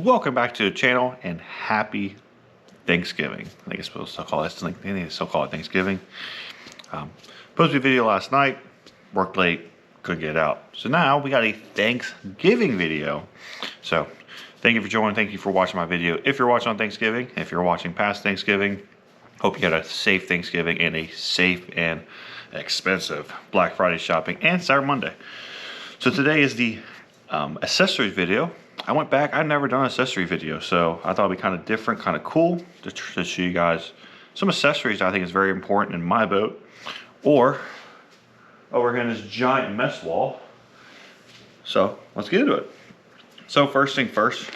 welcome back to the channel and happy Thanksgiving. I think it's supposed to call it, Thanksgiving. Posted a video last night, worked late, couldn't get it out. So now we got a Thanksgiving video. So thank you for joining, thank you for watching my video. If you're watching on Thanksgiving, if you're watching past Thanksgiving, hope you had a safe Thanksgiving and a safe and expensive Black Friday shopping and Cyber Monday. So today is the accessories video. I went back, I've never done an accessory video, so I thought it'd be kind of different, kind of cool to show you guys some accessories that I think is very important in my boat. Or over here in this giant mess wall. So let's get into it. So first thing first,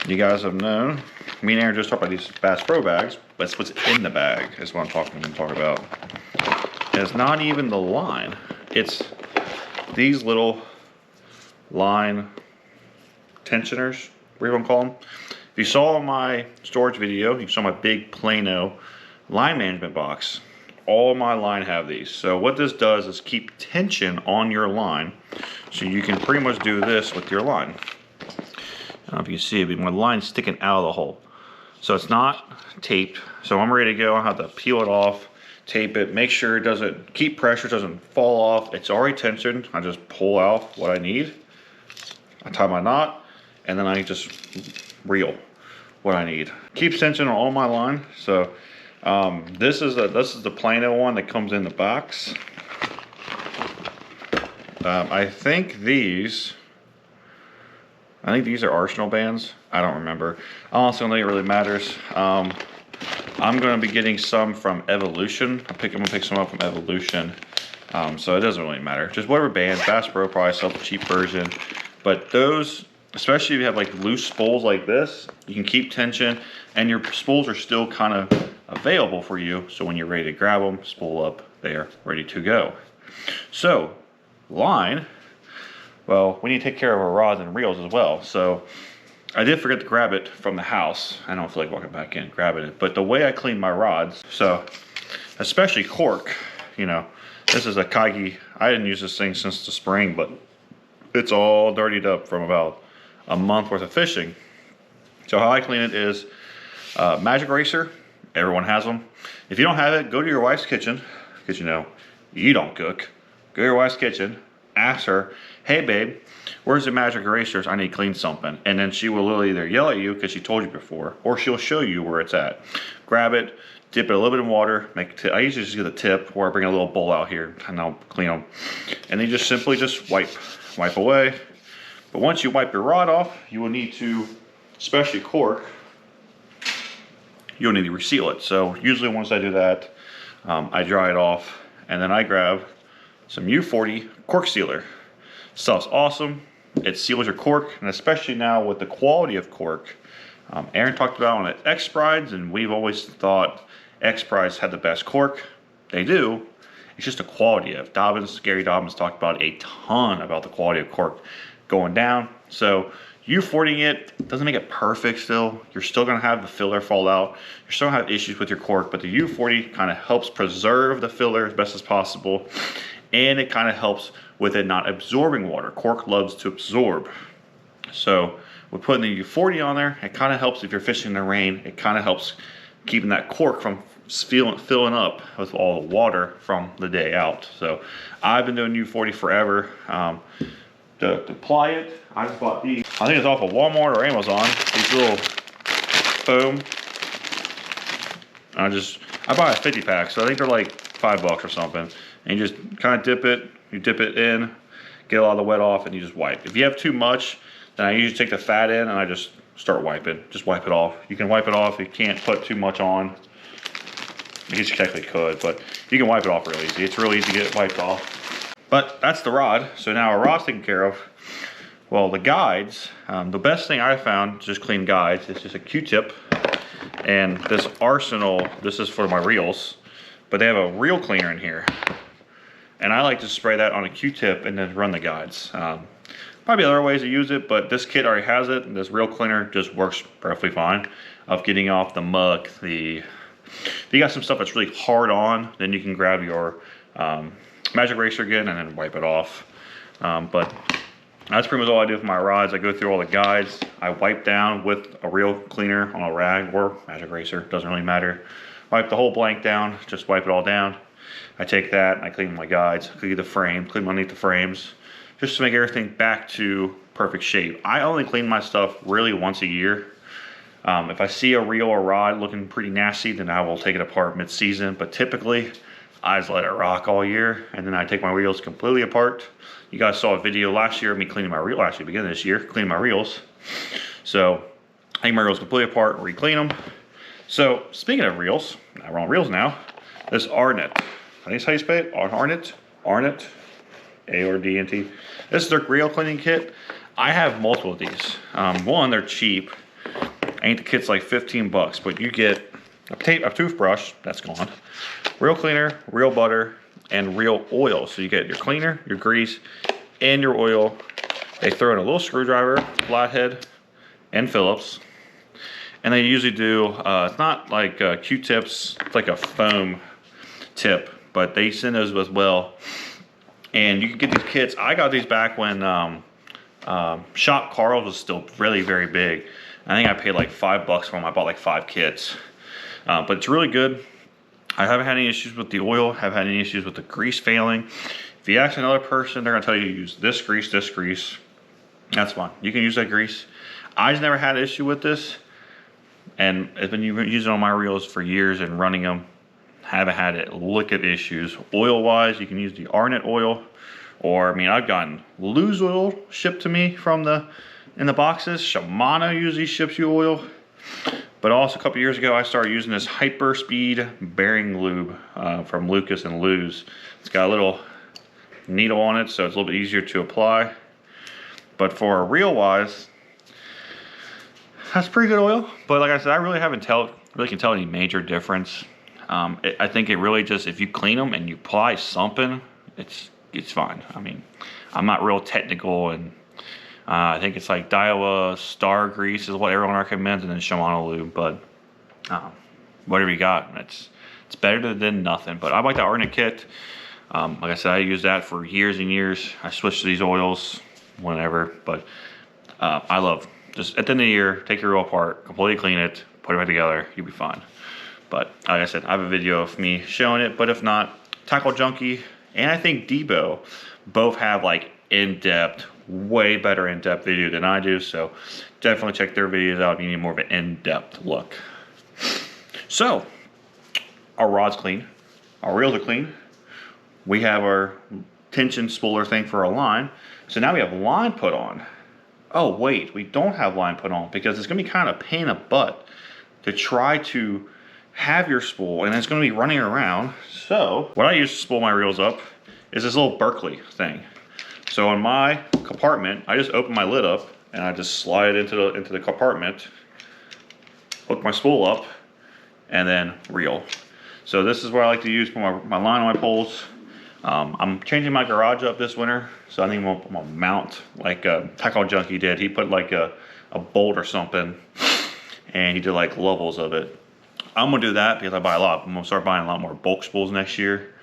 you guys have known, me and Aaron just talked about these Bass Pro bags, but it's what's in the bag is what I'm talking about. And it's not even the line, it's these little line tensioners, what you want to call them. If you saw my storage video, you saw my big Plano line management box. All my line have these. So what this does is keep tension on your line, so you can pretty much do this with your line. I don't know if you can see it, but my line's sticking out of the hole. So it's not taped. So I'm ready to go. I have to peel it off, tape it, make sure it doesn't keep pressure, doesn't fall off. It's already tensioned. I just pull out what I need. I tie my knot, and then I just reel what I need. Keeps tension on all my line. So this is the Plano one that comes in the box. I think these are Arsenal bands. I don't remember. I honestly don't think it really matters. I'm going to be getting some from Evolution. I'm going to pick some up from Evolution. So it doesn't really matter. Just whatever band. Bass Pro probably sells the cheap version. But those, especially if you have like loose spools like this, you can keep tension and your spools are still kind of available for you. So when you're ready to grab them, spool up, they're ready to go. So line, well, we need to take care of our rods and reels as well. So I did forget to grab it from the house. I don't feel like walking back in grabbing it, but the way I clean my rods, so especially cork, you know, this is a Kaigi. I didn't use this thing since the spring, but it's all dirtied up from about a month worth of fishing. So how I clean it is Magic Eraser. Everyone has them. If you don't have it, go to your wife's kitchen, because you know you don't cook. Go to your wife's kitchen, ask her, hey babe, where's the Magic Erasers? I need to clean something. And then she will literally either yell at you because she told you before, or she'll show you where it's at. Grab it, dip it a little bit in water, I usually just get a tip, or I bring a little bowl out here and I'll clean them. And then you just simply just wipe away. But once you wipe your rod off, you will need to, especially cork, you'll need to reseal it. So usually once I do that, I dry it off, and then I grab some U40 cork sealer. Stuff's awesome. It seals your cork, and especially now with the quality of cork. Aaron talked about on the X-Prides, and we've always thought X-Prides had the best cork. They do. It's just the quality of Gary Dobbins talked about a ton about the quality of cork going down. So U40 it doesn't make it perfect still. You're still gonna have the filler fall out. You're still gonna have issues with your cork, but the U40 kind of helps preserve the filler as best as possible. And it kind of helps with it not absorbing water. Cork loves to absorb. So we're putting the U40 on there. It kind of helps if you're fishing in the rain. It kind of helps keeping that cork from filling up with all the water from the day out. So I've been doing U40 forever. To apply it, I just bought these. I think it's off of Walmart or Amazon. These little foam. I buy a 50 pack, so I think they're like $5 or something. And you just kind of dip it. You dip it in, get a lot of the wet off, and you just wipe. If you have too much, then I usually take the fat in and I just start wiping. Just wipe it off. You can wipe it off. You can't put too much on. I guess you technically could, but you can wipe it off really easy. It's really easy to get it wiped off. But that's the rod. So now our rod's taken care of. Well, the guides, the best thing I found, just clean guides, is just a Q-tip. And this Arsenal, this is for my reels, but they have a reel cleaner in here. And I like to spray that on a Q-tip and then run the guides. Probably other ways to use it, but this kit already has it, and this reel cleaner just works perfectly fine of getting off the muck. If you got some stuff that's really hard on, then you can grab your Magic Eraser again and then wipe it off. But That's pretty much all I do for my rods. I go through all the guides. I wipe down with a reel cleaner on a rag or magic eraser, doesn't really matter. Wipe the whole blank down, just wipe it all down. I take that and I clean my guides, clean the frame, clean underneath the frames, just to make everything back to perfect shape. I only clean my stuff really once a year. If I see a reel or rod looking pretty nasty, then I will take it apart mid-season, but typically I just let it rock all year, and then I take my reels completely apart. You guys saw a video last year of me cleaning my reel, actually beginning of this year, cleaning my reels. So I take my reels completely apart, re-clean them. So speaking of reels, we're on reels now, this Arnett. I think that's how you spell it, Arnett, A-R-D-N-T. This is their reel cleaning kit. I have multiple of these. One, they're cheap. I think the kit's like 15 bucks, but you get a toothbrush, that's gone, reel cleaner, reel butter, and reel oil. So you get your cleaner, your grease, and your oil. They throw in a little screwdriver, flathead, and Phillips. And they usually do, it's not like Q-tips, it's like a foam tip, but they send those as well. And you can get these kits. I got these back when Shop Carl's was still really very big. I think I paid like $5 for them. I bought like 5 kits. But it's really good. I haven't had any issues with the oil, haven't had any issues with the grease failing. If you ask another person, they're gonna tell you to use this grease, that's fine. You can use that grease. I just never had an issue with this. And I've been using it on my reels for years and running them. Haven't had a lick of issues. Oil-wise, you can use the Arnett oil. Or, I mean, I've gotten Lose oil shipped to me from in the boxes. Shimano usually ships you oil. But also a couple years ago, I started using this Hyper Speed bearing lube from Lucas and Lose. It's got a little needle on it, so it's a little bit easier to apply. But for a reel wise, that's pretty good oil. But like I said, I really can tell any major difference. I think it really just, if you clean them and you apply something, it's fine. I mean, I'm not real technical, and I think it's like Daiwa Star Grease is what everyone recommends, and then Shimano Lube. But whatever you got, it's better than nothing. But I like the Arnett kit. Like I said, I used that for years and years. I switched to these oils whenever, but I love, just at the end of the year, take your reel apart, completely clean it, put it back together, you'll be fine. But like I said, I have a video of me showing it, but if not, Tackle Junkie and I think Debo both have like in-depth, way better in-depth video than I do, so definitely check their videos out if you need more of an in-depth look. So, our rod's clean, our reels are clean, we have our tension spooler thing for our line, so now we have line put on. Oh wait, we don't have line put on because it's going to be kind of a pain in the butt to try to have your spool, and it's going to be running around. So what I use to spool my reels up is this little Berkeley thing. So in my compartment, I just open my lid up and I just slide it into the compartment, hook my spool up, and then reel. So this is what I like to use for my line on my poles. I'm changing my garage up this winter, so I think I'm gonna mount like Tackle Junkie did. He put like a bolt or something, and he did like levels of it. I'm gonna do that because I buy a lot. I'm gonna start buying a lot more bulk spools next year,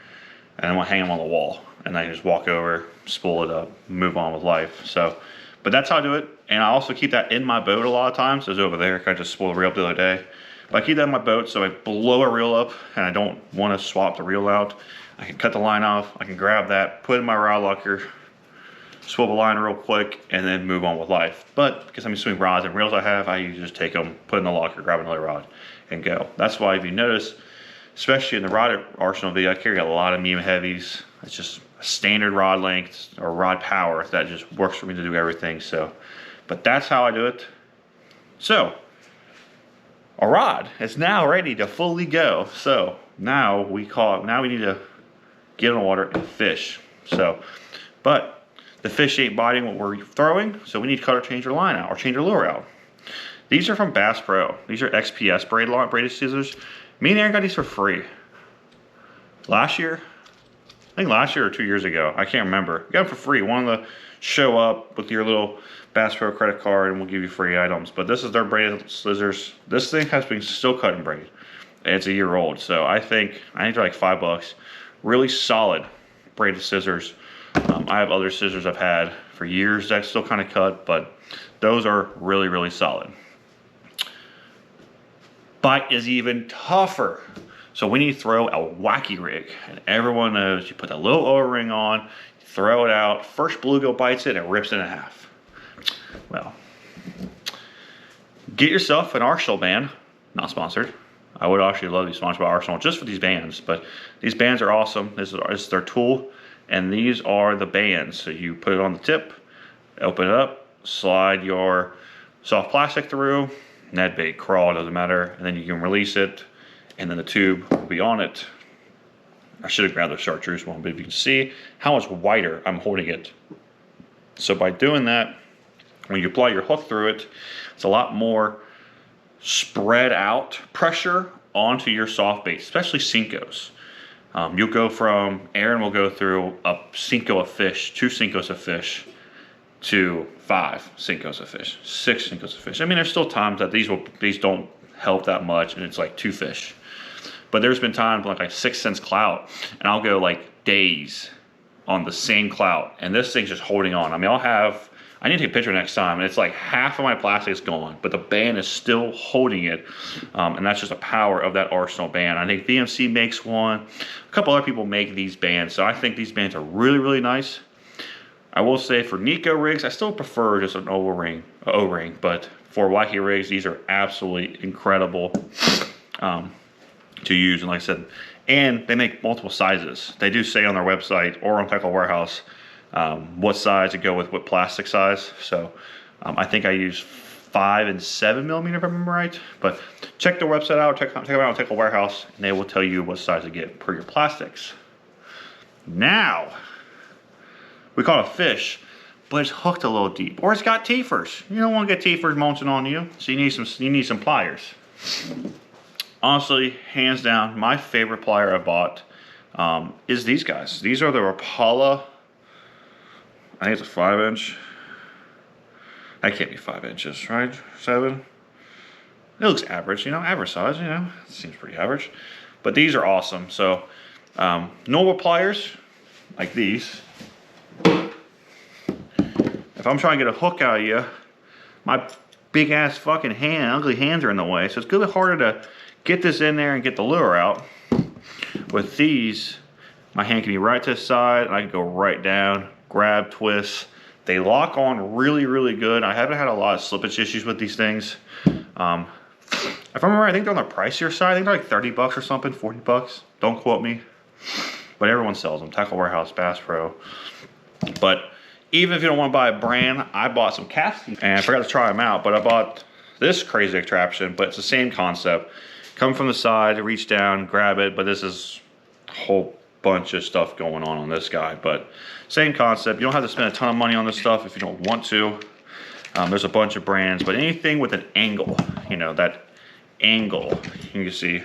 and I'm gonna hang them on the wall, and I can just walk over, spool it up, move on with life. So, but that's how I do it. And I also keep that in my boat a lot of times. It's over there. I just spooled a reel up the other day. But I keep that in my boat, so I blow a reel up, and I don't want to swap the reel out. I can cut the line off. I can grab that, put it in my rod locker, swap a line real quick, and then move on with life. But because I'm swinging rods and reels I have, I usually just take them, put in the locker, grab another rod, and go. That's why if you notice, especially in the rod arsenal video, I carry a lot of medium heavies. It's just a standard rod length or rod power that just works for me to do everything. So, but that's how I do it. So, our rod is now ready to fully go. So now we need to get in the water and fish. So, but the fish ain't biting what we're throwing, so we need to cut or change our line out or change our lure out. These are from Bass Pro. These are XPS braided scissors. Me and Aaron got these for free. Last year? I think last year or 2 years ago. I can't remember. We got them for free. Wanted to show up with your little Bass Pro credit card and we'll give you free items. But this is their braided scissors. This thing has been still cut and braid. It's a year old. So I think they're like $5. Really solid braided scissors. I have other scissors I've had for years. That's still kind of cut, but those are really, really solid. Bite is even tougher. So when you throw a wacky rig, and everyone knows you put a little O-ring on, throw it out, first bluegill bites it and rips it in half. Well, get yourself an Arsenal band, not sponsored. I would actually love to be sponsored by Arsenal just for these bands, but these bands are awesome. This is their tool, and these are the bands. So you put it on the tip, open it up, slide your soft plastic through, Ned bait, crawl, doesn't matter, and then you can release it, and then the tube will be on it. I should have grabbed the chartreuse one, but if you can see how much wider I'm holding it. So by doing that, when you apply your hook through it, it's a lot more spread out pressure onto your soft bait, especially Cincos. You'll go from, Aaron will go through a Cinco of fish, 2 Cincos of fish, to 5 Cincos of fish, 6 Cincos of fish. I mean, there's still times that these don't help that much, and it's like 2 fish. But there's been times like 6 cents clout, and I'll go like days on the same clout, and this thing's just holding on. I mean, I need to take a picture next time, and it's like half of my plastic is gone, but the band is still holding it, and that's just the power of that Arsenal band. I think VMC makes one. A couple other people make these bands, so I think these bands are really, really nice. I will say for Nico rigs, I still prefer just an O-ring, but for wacky rigs, these are absolutely incredible to use. And like I said, and they make multiple sizes. They do say on their website or on Tackle Warehouse what size to go with, what plastic size. So I think I use 5 and 7 millimeter if I remember right. But check their website out, check them out on Tackle Warehouse, and they will tell you what size to get per your plastics. Now, we caught a fish, but it's hooked a little deep, or it's got teethers. You don't want to get teethers munching on you, so you need some pliers. Honestly, hands down, my favorite plier I bought is these guys. These are the Rapala. I think it's a 5-inch. That can't be 5 inches, right? 7. It looks average, average size. It seems pretty average. But these are awesome. So normal pliers like these. If I'm trying to get a hook out of you, my big ass fucking ugly hands are in the way. So it's a little harder to get this in there and get the lure out. With these, my hand can be right to the side, and I can go right down, grab, twist. They lock on really, really good. I haven't had a lot of slippage issues with these things. If I remember, I think they're on the pricier side. I think they're like 30 bucks or something, 40 bucks. Don't quote me. But everyone sells them. Tackle Warehouse, Bass Pro. But even if you don't want to buy a brand, I bought some casting, and I forgot to try them out, but I bought this crazy attraction, but it's the same concept. Come from the side, reach down, grab it, but this is a whole bunch of stuff going on this guy. But same concept. You don't have to spend a ton of money on this stuff if you don't want to. There's a bunch of brands, but anything with an angle, that angle, you can see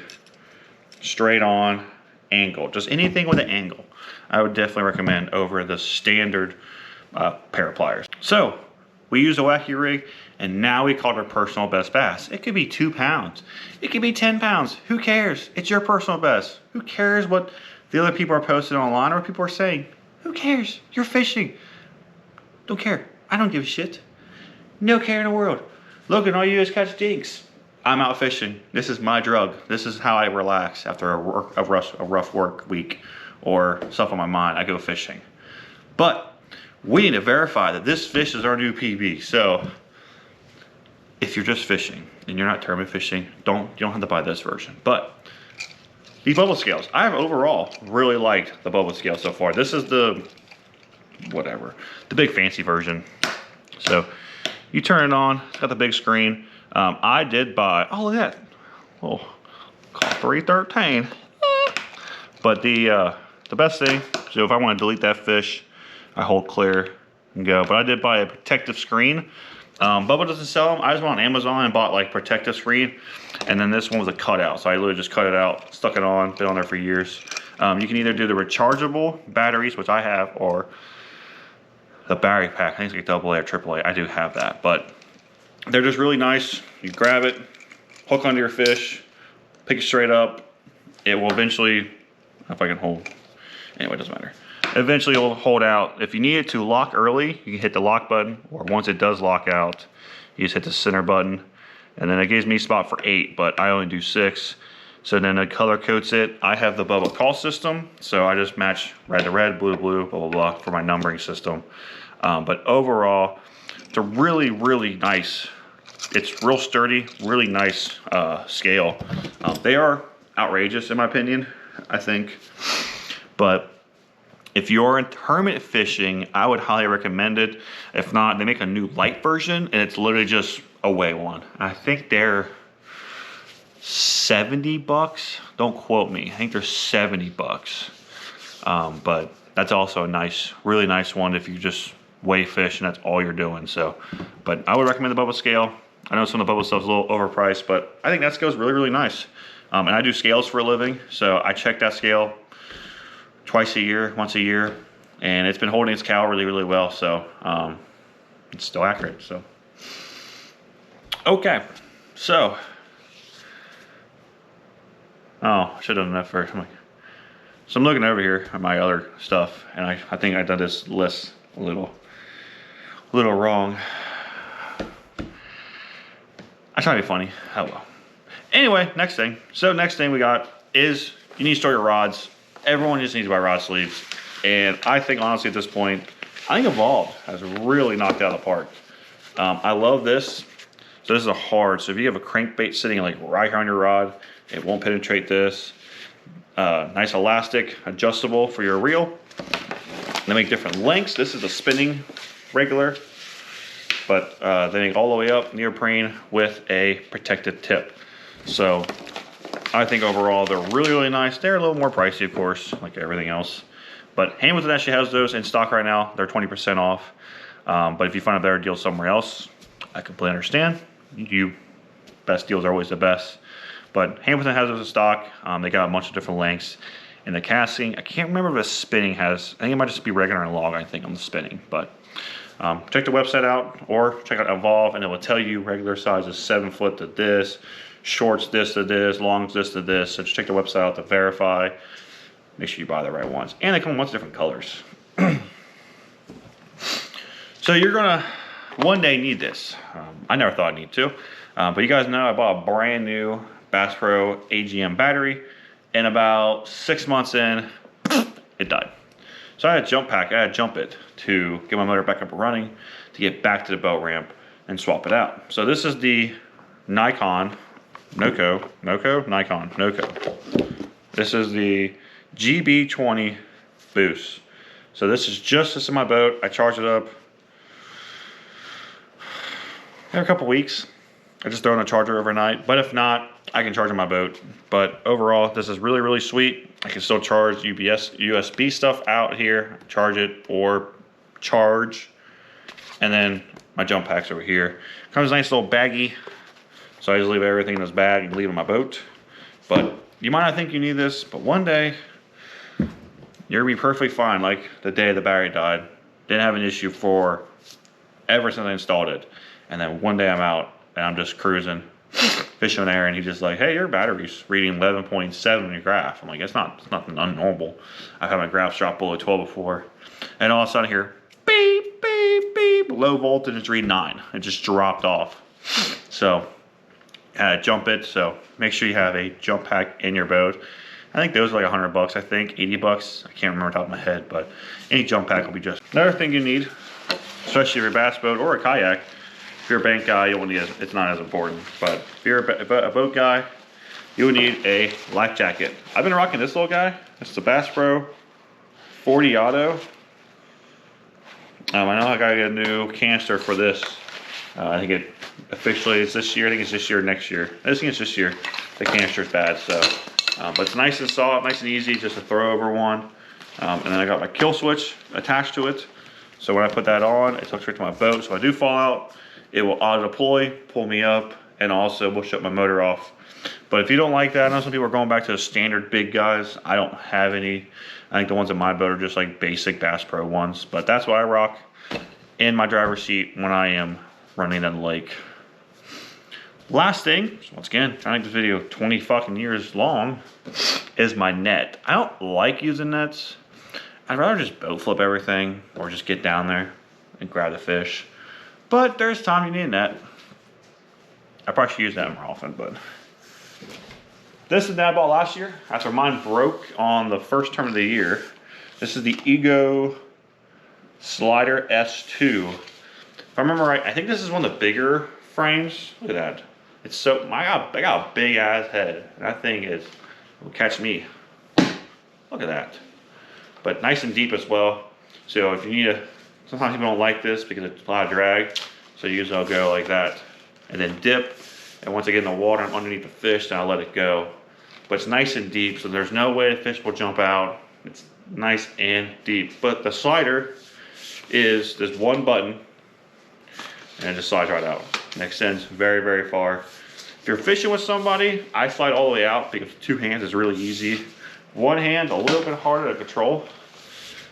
straight on angle, just anything with an angle, I would definitely recommend over the standard pair of pliers. So we use a wacky rig, and now we caught our personal best bass. It could be 2 pounds. It could be 10 pounds. Who cares? It's your personal best. Who cares what the other people are posting online or what people are saying? Who cares? You're fishing. Don't care. I don't give a shit. No care in the world. Logan, all you do is catch dinks. I'm out fishing. This is my drug. This is how I relax after a rough work week or stuff on my mind. I go fishing. But we need to verify that this fish is our new PB. So if you're just fishing and you're not tournament fishing, you don't have to buy this version. But these bubble scales, I have overall really liked the bubble scale so far. This is the big fancy version. So you turn it on, it's got the big screen. I did buy, oh look at that, oh, 313. But the best thing, so if I want to delete that fish, I hold clear and go. But I did buy a protective screen. Bubba doesn't sell them. I just went on Amazon and bought like protective screen. And then this one was a cutout. So I literally just cut it out, stuck it on, been on there for years. You can either do the rechargeable batteries, which I have, or the battery pack. I think it's like AA or AAA. I do have that. But they're just really nice. You grab it, hook onto your fish, pick it straight up. It will eventually, if I can hold, anyway, it doesn't matter. Eventually it'll hold out. If you need it to lock early, you can hit the lock button, or once it does lock out, you just hit the center button. And then it gives me a spot for 8, but I only do 6. So then it color codes it. I have the bubble call system, so I just match red to red, blue to blue, blah, blah, blah, for my numbering system. But overall, it's a really, really nice, it's real sturdy, really nice scale. They are outrageous in my opinion, I think. But if you're in tournament fishing, I would highly recommend it. If not, they make a new light version, and it's literally just a weigh one. I think they're 70 bucks. Don't quote me. I think they're 70 bucks. But that's also a nice, really nice one if you just weigh fish and that's all you're doing. So, but I would recommend the bubble scale. I know some of the bubble stuff's a little overpriced, but I think that scale's really, really nice. And I do scales for a living, so I check that scale twice a year, once a year, and it's been holding its cow really, really well. So it's still accurate. So okay, so I should have done that first. So I'm looking over here at my other stuff, and I think I done this list a little wrong. I try to be funny. Oh well. Anyway, next thing. So next thing we got is you need to store your rods. Everyone just needs to buy rod sleeves. And I think honestly at this point, I think Evolved has really knocked it out of the park. I love this. So this is a hard, so if you have a crankbait sitting like right here on your rod, it won't penetrate this. Nice elastic, adjustable for your reel. They make different lengths. This is a spinning regular, but they make all the way up neoprene with a protected tip. So I think overall they're really, really nice. They're a little more pricey, of course, like everything else. But Hamilton actually has those in stock right now. They're 20% off. But if you find a better deal somewhere else, I completely understand. Best deals are always the best. But Hamilton has those in stock. They got a bunch of different lengths. And the casting, I can't remember if the spinning has, I think it might just be regular and log, I think, on the spinning. But check the website out or check out Evolve, and it will tell you regular size is 7 foot to this, shorts this to this, longs this to this. So just check the website out to verify. Make sure you buy the right ones. And they come in lots of different colors. So you're gonna one day need this. I never thought I'd need to. But you guys know I bought a brand new Bass Pro AGM battery, and about 6 months in, it died. So I had a jump pack, I had to jump it to get my motor back up and running, to get back to the boat ramp and swap it out. So this is the Nikon, Noco. This is the GB20 Boost. So this is just this in my boat. I charge it up every couple weeks. I just throw in a charger overnight, but if not, I can charge on my boat. But overall, this is really, really sweet. I can still charge USB stuff out here, charge it or charge. And then my jump pack's over here. Comes a nice little baggie. So I just leave everything in this bag and leave it on my boat. But you might not think you need this, but one day you're gonna be perfectly fine. Like the day the battery died, didn't have an issue for ever since I installed it. And then one day I'm out and I'm just cruising, fishing in there, and he's just like, "Hey, your battery's reading 11.7 in your graph." I'm like, it's nothing unnormal. I've had my graphs drop below 12 before. And all of a sudden here, beep, beep, beep, low voltage, it's reading 9. It just dropped off. So jump it. So make sure you have a jump pack in your boat. I think those are like 100 bucks, I think, 80 bucks. I can't remember top of my head, but any jump pack will be just. Another thing you need, especially if you're a bass boat or a kayak, if you're a bank guy, you won't need it's not as important. But if you're a boat guy, you would need a life jacket. I've been rocking this little guy. It's the Bass Pro 40 Auto. I know I gotta get a new canister for this. I think it officially is this year. I think it's this year or next year. I think it's this year. The canister's bad, so. But it's nice and soft, nice and easy just to throw over one. And then I got my kill switch attached to it. So when I put that on, it hooks right to my boat. So if I do fall out, it will auto deploy, pull me up, and also will shut my motor off. But if you don't like that, I know some people are going back to the standard big guys. I don't have any. I think the ones in my boat are just like basic Bass Pro ones. But that's what I rock in my driver's seat when I am running in the lake. Last thing, so once again, trying to make this video 20 fucking years long, is my net. I don't like using nets. I'd rather just boat flip everything or just get down there and grab the fish. But there's time you need a net. I probably should use that more often, but this is the net I bought last year after mine broke on the first term of the year. This is the Ego Slider S2. If I remember right, I think this is one of the bigger frames. Look at that. It's so, I got a big ass head. And that thing will catch me. Look at that. But nice and deep as well. So if you need sometimes people don't like this because it's a lot of drag. So usually I'll go like that and then dip. And once I get in the water, I'm underneath the fish, then I'll let it go. But it's nice and deep, so there's no way the fish will jump out. It's nice and deep. But the slider is this one button and it just slides right out. And extends very, very far. If you're fishing with somebody, I slide all the way out because 2 hands is really easy. One hand, a little bit harder to control.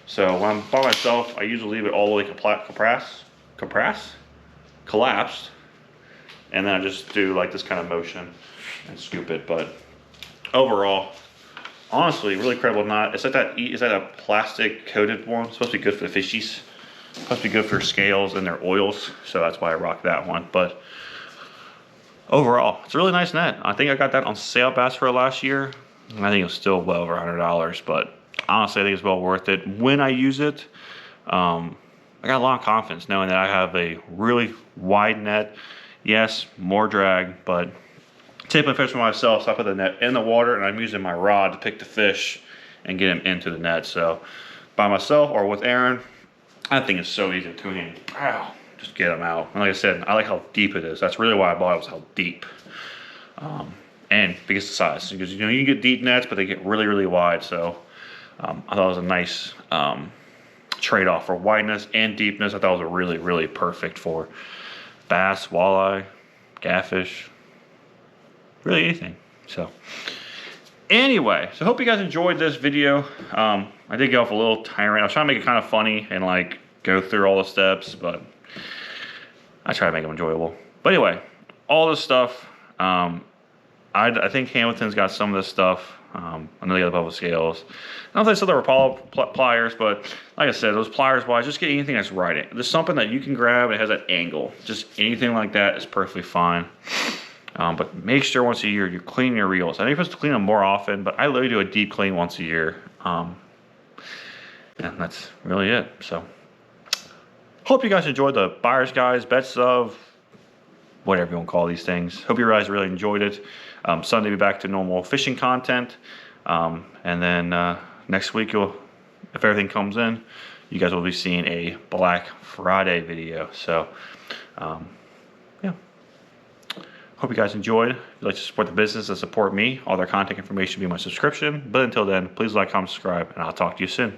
So when I'm by myself, I usually leave it all the way collapsed. And then I just do like this kind of motion and scoop it. But overall, honestly, really incredible knot. Is that a plastic coated one? It's supposed to be good for the fishies. It's supposed to be good for scales and their oils. So that's why I rock that one. But overall, it's a really nice net. I think I got that on sale at Bass Pro last year. And I think it was still well over $100. But honestly, I think it's well worth it. When I use it, I got a lot of confidence knowing that I have a really wide net. Yes, more drag, but tipping fish for myself, so I put the net in the water and I'm using my rod to pick the fish and get him into the net. So by myself or with Aaron, I think it's so easy to tune in. Wow, just get them out. And like I said, I like how deep it is. That's really why I bought it, was how deep. And because of the size, because you can get deep nets, but they get really, really wide. So I thought it was a nice trade-off for wideness and deepness. I thought it was really, really perfect for bass, walleye, catfish, really anything. So anyway, so hope you guys enjoyed this video. I did get off a little tirade. I was trying to make it kind of funny and like go through all the steps, but I try to make them enjoyable. But anyway, all this stuff, I think Hamilton's got some of this stuff. I know they got the bubble scales. I don't think so there were pliers, but like I said, those pliers wise, just get anything that's right. There's something that you can grab and it has that angle. Just anything like that is perfectly fine. But make sure once a year you clean your reels. I know you're supposed to clean them more often, but I literally do a deep clean once a year. And that's really it. So hope you guys enjoyed the buyer's guides, bets of, whatever you want to call these things. Hope you guys really enjoyed it. Sunday be back to normal fishing content. And then next week, if everything comes in, you guys will be seeing a Black Friday video. So, yeah. Hope you guys enjoyed. If you'd like to support the business and support me, all their contact information will be in my subscription. But until then, please like, comment, subscribe, and I'll talk to you soon.